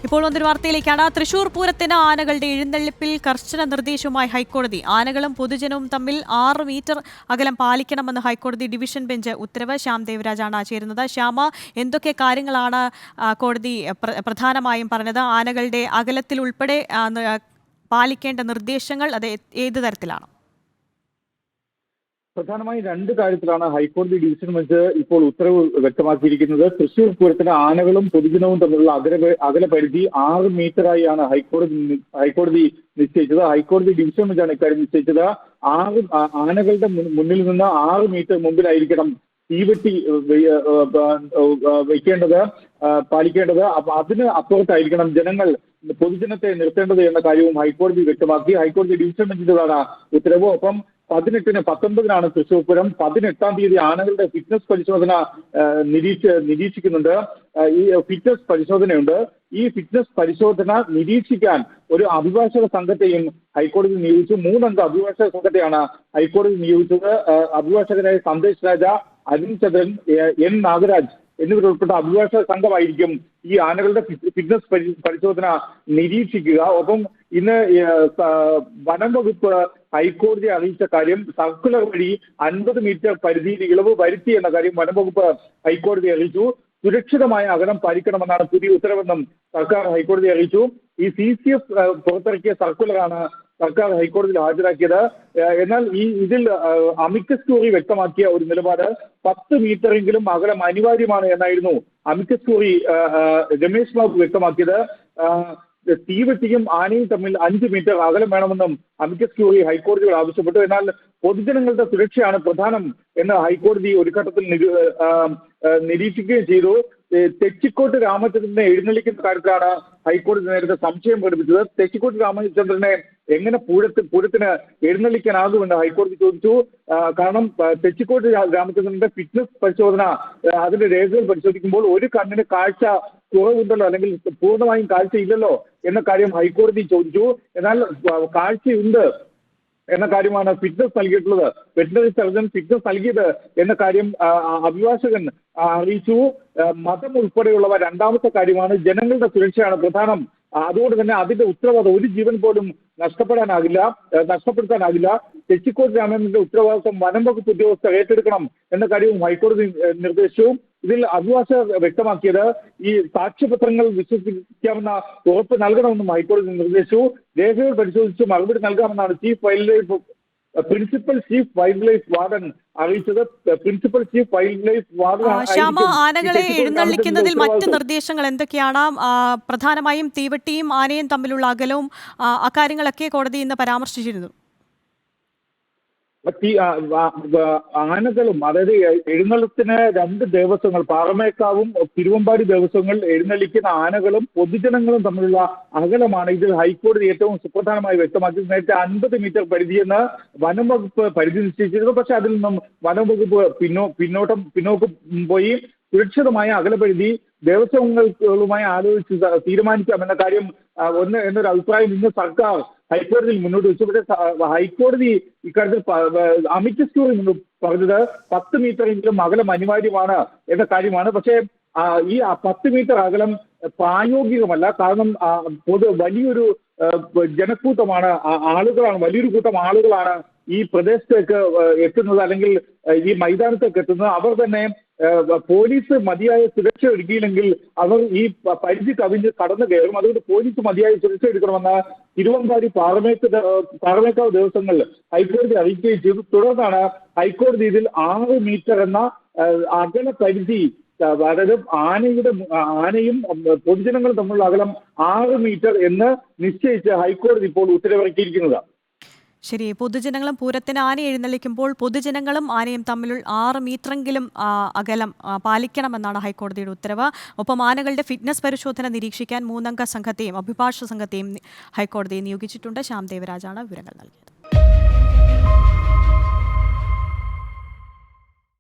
ഇപ്പോൾ വന്നൊരു വാർത്തയിലേക്കാണ്. തൃശൂർ പൂരത്തിന് ആനകളുടെ എഴുന്നള്ളിപ്പിൽ കർശന നിർദ്ദേശവുമായി ഹൈക്കോടതി. ആനകളും പൊതുജനവും തമ്മിൽ 6 മീറ്റർ അകലം പാലിക്കണമെന്ന് ഹൈക്കോടതി ഡിവിഷൻ ബെഞ്ച് ഉത്തരവ്. ശ്യാം ദേവരാജാണ് ചേരുന്നത്. ശ്യാമ, എന്തൊക്കെ കാര്യങ്ങളാണ് കോടതി പ്രധാനമായും പറഞ്ഞത്? ആനകളുടെ അകലത്തിൽ ഉൾപ്പെടെ പാലിക്കേണ്ട നിർദ്ദേശങ്ങൾ അത് ഏത് തരത്തിലാണ്? പ്രധാനമായും രണ്ട് കാര്യത്തിലാണ് ഹൈക്കോടതി ഡിവിഷൻ ബെഞ്ച് ഇപ്പോൾ ഉത്തരവ് വ്യക്തമാക്കിയിരിക്കുന്നത്. തൃശൂർ പൂരത്തിന് ആനകളും പൊതുജനവും തമ്മിലുള്ള അകലപരിധി 6 മീറ്ററായാണ് ഹൈക്കോടതി നിശ്ചയിച്ചത്. ഹൈക്കോടതി ഡിവിഷൻ ബെഞ്ചാണ് ഇക്കാര്യം നിശ്ചയിച്ചത്. ആനകളുടെ മുന്നിൽ നിന്ന് 6 മീറ്റർ മുമ്പിലായിരിക്കണം തീവെട്ടി വെക്കേണ്ടത്, പാലിക്കേണ്ടത്. അപ്പൊ അതിന് അപ്പുറത്തായിരിക്കണം പൊതുജനത്തെ നിർത്തേണ്ടത് എന്ന കാര്യവും ഹൈക്കോടതി വ്യക്തമാക്കി. ഹൈക്കോടതി ഡിവിഷൻ ബെഞ്ചിന്റേതാണ് ഉത്തരവ്. ഒപ്പം 19-ന് തൃശൂർ പൂരം. 18-ാം തീയതി ആനകളുടെ ഫിറ്റ്നസ് പരിശോധന നിരീക്ഷിക്കുന്നുണ്ട്. ഈ ഫിറ്റ്നസ് പരിശോധനയുണ്ട്. ഈ ഫിറ്റ്നസ് പരിശോധന നിരീക്ഷിക്കാൻ ഒരു അഭിഭാഷക സംഘത്തെയും ഹൈക്കോടതി നിയോഗിച്ചു. 3 അംഗ അഭിഭാഷക സംഘത്തെയാണ് ഹൈക്കോടതി നിയോഗിച്ചത്. അഭിഭാഷകരായ സന്ദേശ് രാജ, അരുൺ ചന്ദ്രൻ, എൻ നാഗരാജ് എന്നിവരുൾപ്പെട്ട അഭിഭാഷക സംഘമായിരിക്കും ഈ ആനകളുടെ ഫിറ്റ്നസ് പരിശോധന നിരീക്ഷിക്കുക. ഒപ്പം ഇന്ന് വനം വകുപ്പ് ഹൈക്കോടതിയെ അറിയിച്ച കാര്യം, സർക്കുലർ വഴി 50 മീറ്റർ പരിധിയിൽ ഇളവ് വരുത്തി എന്ന കാര്യം വനം വകുപ്പ് ഹൈക്കോടതിയെ അറിയിച്ചു. സുരക്ഷിതമായ അകലം പാലിക്കണമെന്നാണ് പുതിയ ഉത്തരവെന്നും സർക്കാർ ഹൈക്കോടതിയെ അറിയിച്ചു. ഈ CCF പുറത്തിറക്കിയ സർക്കുലറാണ് സർക്കാർ ഹൈക്കോടതിയിൽ ഹാജരാക്കിയത്. എന്നാൽ ഇതിൽ അമിക്കസ് ക്യൂറി വ്യക്തമാക്കിയ ഒരു നിലപാട് 10 മീറ്ററെങ്കിലും അകലം അനിവാര്യമാണ് എന്നായിരുന്നു അമിക്കസ് ക്യൂറി രമേശ് ബാബു വ്യക്തമാക്കിയത്. തീവെട്ടിയും ആനയും തമ്മിൽ 5 മീറ്റർ അകലം വേണമെന്നും അമിക്കസ് ക്യൂറി ഹൈക്കോടതിയോട് ആവശ്യപ്പെട്ടു. എന്നാൽ പൊതുജനങ്ങളുടെ സുരക്ഷയാണ് പ്രധാനം എന്ന് ഹൈക്കോടതി ഒരു ഘട്ടത്തിൽ നിരീക്ഷിക്കുകയും ചെയ്തു. തെച്ചിക്കോട്ട് രാമചന്ദ്രനെ എഴുന്നള്ളിക്കുന്ന കാര്യത്തിലാണ് ഹൈക്കോടതി നേരത്തെ സംശയം പ്രകടിപ്പിച്ചത്. തെച്ചിക്കോട്ട് രാമചന്ദ്രനെ എങ്ങനെ പൂരത്തിന് എഴുന്നള്ളിക്കാനാകുമെന്ന് ഹൈക്കോടതി ചോദിച്ചു. കാരണം തെച്ചിക്കോട്ട് രാമചന്ദ്രന്റെ ഫിറ്റ്നസ് പരിശോധന, അതിന്റെ രേഖകൾ പരിശോധിക്കുമ്പോൾ ഒരു കണ്ണിന് കാഴ്ച കുറവുണ്ടല്ലോ, അല്ലെങ്കിൽ പൂർണ്ണമായും കാഴ്ചയില്ലല്ലോ എന്ന കാര്യം ഹൈക്കോടതി ചോദിച്ചു. എന്നാൽ കാഴ്ചയുണ്ട് എന്ന കാര്യമാണ് ഫിറ്റ്നസ് നൽകിയിട്ടുള്ളത്. വെറ്റിനറി സർജൻ ഫിറ്റ്നസ് നൽകിയത് എന്ന കാര്യം അഭിഭാഷകൻ അറിയിച്ചു. മതം ഉൾപ്പെടെയുള്ളവ രണ്ടാമത്തെ കാര്യമാണ്. ജനങ്ങളുടെ സുരക്ഷയാണ് പ്രധാനം. അതുകൊണ്ട് തന്നെ അതിന്റെ ഉത്തരവാദിത്വം ഒരു ജീവൻ പോലും നഷ്ടപ്പെടുത്താനാകില്ല. തെച്ചിക്കോട്ട് രാമചന്ദ്രന്റെ ഉത്തരവാദിത്വം വനം വകുപ്പ് ഉദ്യോഗസ്ഥർ ഏറ്റെടുക്കണം എന്ന കാര്യവും ഹൈക്കോടതി നിർദ്ദേശിച്ചു. ഇതിൽ അഭിഭാഷകർ വ്യക്തമാക്കിയത് ഈ സാക്ഷ്യപത്രങ്ങൾ വിശ്വസിക്കാമെന്ന ഉറപ്പ് നൽകണമെന്നും ഹൈക്കോടതി നിർദ്ദേശിച്ചു. രേഖകൾ പരിശോധിച്ച് മറുപടി നൽകാമെന്നാണ് principal chief wildlife warden അറിയിച്ചത്. Principal chief wildlife warden ആനകളെ എഴുന്നള്ളിക്കുന്നതിൽ മറ്റ് നിർദ്ദേശങ്ങൾ എന്തൊക്കെയാണ്? പ്രധാനമായും തീവട്ടിയും ആനയും തമ്മിലുള്ള അകലവും അക്കാര്യങ്ങളൊക്കെ കോടതി ഇന്ന് പരാമർശിച്ചിരുന്നു. ആനകളും, അതായത് എഴുന്നള്ളത്തിന് 2 ദേവസ്വങ്ങൾ, പാറമേക്കാവും തിരുവമ്പാടി ദേവസ്വങ്ങൾ എഴുന്നള്ളിക്കുന്ന ആനകളും പൊതുജനങ്ങളും തമ്മിലുള്ള അകലമാണ് ഇതിൽ ഹൈക്കോടതി ഏറ്റവും സുപ്രധാനമായി വ്യക്തമാക്കി. നേരത്തെ 50 മീറ്റർ പരിധിയെന്ന് വനം വകുപ്പ് പരിധി നിശ്ചയിച്ചിരുന്നു. പക്ഷെ അതിൽ നിന്നും വനം വകുപ്പ് പിന്നോക്കം പോയി. സുരക്ഷിതമായ അകലപരിധി ദേവസ്വങ്ങളുമായി ആലോചിച്ച് തീരുമാനിക്കാമെന്ന കാര്യം എന്നൊരു അഭിപ്രായം ഇന്ന് സർക്കാർ ഹൈക്കോടതിയിൽ മുന്നോട്ട് വെച്ചു. പക്ഷേ ഹൈക്കോടതി ഇക്കാര്യത്തിൽ അമിക്കസ് ക്യൂറി പറഞ്ഞത് 10 മീറ്ററെങ്കിലും അകലം അനിവാര്യമാണ് എന്ന കാര്യമാണ്. പക്ഷേ ഈ 10 മീറ്റർ അകലം പ്രായോഗികമല്ല. കാരണം വലിയൊരു ജനക്കൂട്ടമാണ്, വലിയൊരു കൂട്ടം ആളുകളാണ് ഈ പ്രദേശത്തേക്ക് എത്തുന്നത്, അല്ലെങ്കിൽ ഈ മൈതാനത്തേക്ക് എത്തുന്നത്. അവർ തന്നെ പോലീസ് മതിയായ സുരക്ഷ ഒരുക്കിയില്ലെങ്കിൽ അവർ ഈ പരിധി കവിഞ്ഞ് കടന്നു കയറും. അതുകൊണ്ട് പോലീസ് മതിയായ സുരക്ഷ എടുക്കണമെന്ന് തിരുവമ്പാടി പാറമേക്കാവ് ദേവസ്വങ്ങൾ ഹൈക്കോടതി അറിയിക്കുകയും ചെയ്തു. തുടർന്നാണ് ഹൈക്കോടതി ഇതിൽ 6 മീറ്റർ എന്ന അകല പരിധി, അതായത് ആനയും പൊതുജനങ്ങളും തമ്മിലുള്ള അകലം 6 മീറ്റർ എന്ന് നിശ്ചയിച്ച് ഹൈക്കോടതി ഇപ്പോൾ ഉത്തരവിറക്കിയിരിക്കുന്നത്. ശരി, പൊതുജനങ്ങളും പൂരത്തിന് ആന എഴുന്നള്ളിക്കുമ്പോൾ പൊതുജനങ്ങളും ആനയും തമ്മിൽ 6 മീറ്ററെങ്കിലും അകലം പാലിക്കണമെന്നാണ് ഹൈക്കോടതിയുടെ ഉത്തരവ്. ഒപ്പം ആനകളുടെ ഫിറ്റ്നസ് പരിശോധന നിരീക്ഷിക്കാൻ 3 അംഗ സംഘത്തെയും അഭിഭാഷക സംഘത്തെയും ഹൈക്കോടതി നിയോഗിച്ചിട്ടുണ്ട്. ശ്യാം ദേവരാജാണ് വിവരങ്ങൾ നൽകിയത്.